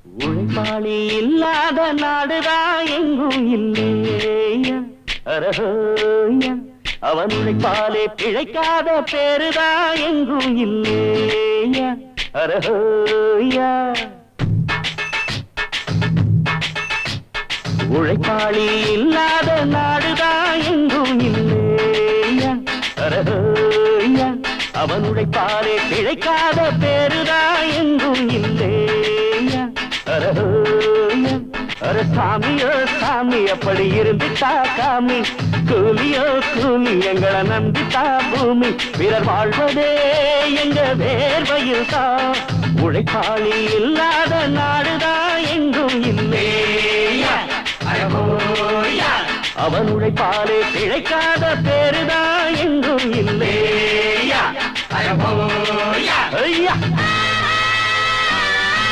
உழைப்பாளி இல்லாத நாடுதான் எங்கும் இல்லையா அரஹோயா அவன் உழைப்பாலே பிழைக்காத பேருதான் எங்கும் இல்லையா அரஹோயா உழைப்பாளி இல்லாத நாடுதான் எங்கும் இல்லையா அரஹோயா அவன் உழைப்பாலே பிழைக்காத பேருதான் எங்கும் இல்லையா அரஹோயா அர சாமியோ சாமி அப்படி இருந்துட்டா காமி கூலியோ கூலி எங்களை நம்பிட்டா பூமி பிறர் வாழ்வதே எங்க வேர்வையில் தான் உழைப்பாளி இல்லாத நாடுதான் எங்கும் இல்லையா அவன் உழைப்பாலே பிழைக்காத பேருதான் எங்கும் இல்லையா ஐயா